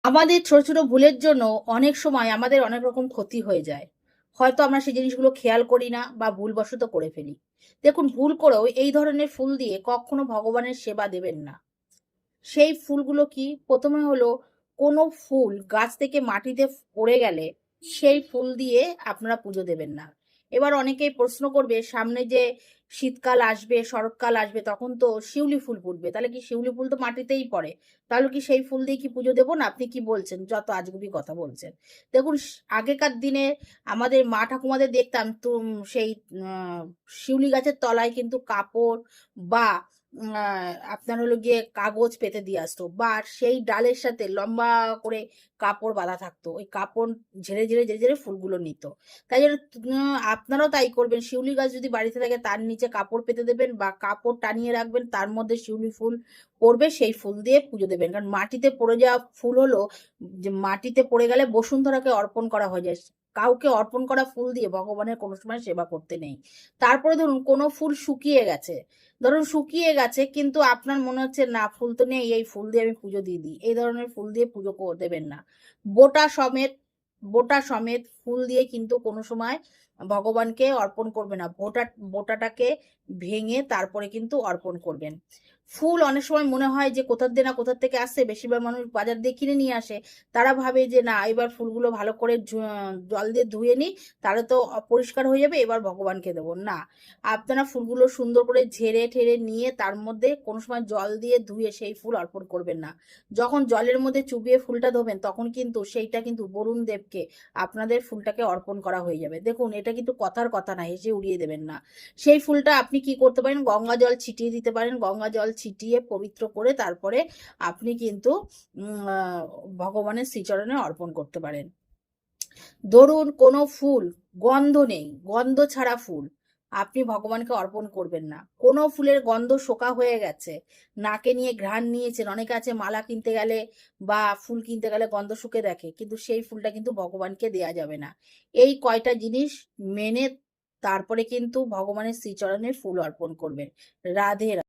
আমাদের ছোট, ছোট ভুলের জন্য অনেক সময় আমাদের অনেক রকম ক্ষতি হয়ে যায়। হয়তো আমরা সেই জিনিসগুলো খেয়াল করি না বা ভুলবশত করে ফেলি। দেখুন, ভুল করেও এই ধরনের ফুল দিয়ে কখনো ভগবানের সেবা দেবেন না। সেই ফুলগুলো কি? ১ম এ হলো কোনো ফুল গাছ থেকে মাটিতে পড়ে গেলে সেই ফুল দিয়ে আপনারা পুজো দেবেন না। এবার অনেকেই প্রশ্ন করবে, সামনে যে শীতকাল আসবে, শরৎকাল আসবে তখন তো শিউলি ফুল ফুটবে। তাহলে কি শিউলি ফুল তো মাটিতেই পড়ে। তাহলে কি সেই ফুল দিয়ে কি পুজো দেব না? আপনি কি বলছেন? যত আজগুবি কথা বলছেন। দেখুন, আগেকার দিনে আমাদের মা ঠাকুমাদের দেখতাম সেই আ শিউলি গাছের তলায় কিন্তু কাপড় বা আ আপনার হলো গিয়ে কাগজ পেতে দিয়ে আসতো বা সেই ডালের সাথে লম্বা করে কাপড় বাঁধা থাকতো। ওই কাপড় ঝেড়ে ফুলগুলো নিত। তাই জন্য আপনারাও তাই করবেন। শিউলি গাছ যদি বাড়িতে থাকে তার নিচে কাপড় পেতে দেবেন বা কাপড় টানিয়ে রাখবেন, তার মধ্যে শিউলি ফুল পড়বে, সেই ফুল দিয়ে পুজো দেবেন। কারণ মাটিতে পড়ে যাওয়া ফুল হলো, যে মাটিতে পড়ে গেলে বসুন্ধরাকে অর্পণ করা হয়ে যায়। কাউকে অর্পণ করা ফুল দিয়ে ভগবানের কোনো সময় সেবা করতে নেই। তারপরে ধরুন কোনো ফুল শুকিয়ে গেছে। ধরুন শুকিয়ে গেছে কিন্তু আপনার মনে হচ্ছে না ফুল তো নেই, এই ফুল দিয়ে আমি পুজো দিয়ে দিই। এই ধরনের ফুল দিয়ে পুজো দেবেন না। বোটা সমেত বোটা সমেত ফুল দিয়ে কিন্তু কোনো সময় ভগবানকে অর্পণ করবে না। বোটাটাকে ভেঙে তারপরে কিন্তু অর্পণ করবেন। ফুল অনেক সময় মনে হয় যে কোথা দিয়ে না কোথা থেকে আসছে, বেশিরভাগ মানুষ বাজার দিয়ে কিনে নিয়ে আসে। তারা ভাবে যে না এবার ফুলগুলো ভালো করে জল দিয়ে ধুয়ে নিই, তাহলে তো পরিষ্কার হয়ে যাবে, এবার ভগবানকে দেবো। না, আপনারা ফুলগুলো সুন্দর করে ঝেড়ে-ঠেড়ে নিয়ে তার মধ্যে কোনো সময় জল দিয়ে ধুয়ে সেই ফুল অর্পণ করবেন না। যখন জলের মধ্যে চুবিয়ে ফুলটা ধোবেন তখন কিন্তু সেইটা কিন্তু বরুণ দেবকে আপনাদের ফুলটাকে অর্পণ করা হয়ে যাবে। দেখুন, এটা কিন্তু কথার কথা না, হেসে উড়িয়ে দেবেন না। সেই ফুলটা আপনি কি করতে পারেন? গঙ্গা জল ছিটিয়ে দিতে পারেন। গঙ্গা জল ছিটিয়ে পবিত্র করে তারপরে আপনি কিন্তু ভগবানের শ্রীচরণে অর্পণ করতে পারেন। ধরুন কোনো ফুল গন্ধ নেই, গন্ধ ছাড়া ফুল আপনি ভগবানকে অর্পণ করবেন না। কোনো ফুলের গন্ধ শোকা হয়ে গেছে, নাকে নিয়ে ঘ্রাণ নিয়েছেন, অনেকে আছে মালা কিনতে গেলে বা ফুল কিনতে গেলে গন্ধ শুকে দেখে, কিন্তু সেই ফুলটা কিন্তু ভগবানকে দেয়া যাবে না। এই কয়টা জিনিস মেনে তারপরে কিন্তু ভগবানের শ্রীচরণে ফুল অর্পণ করবেন। রাধে রাধে।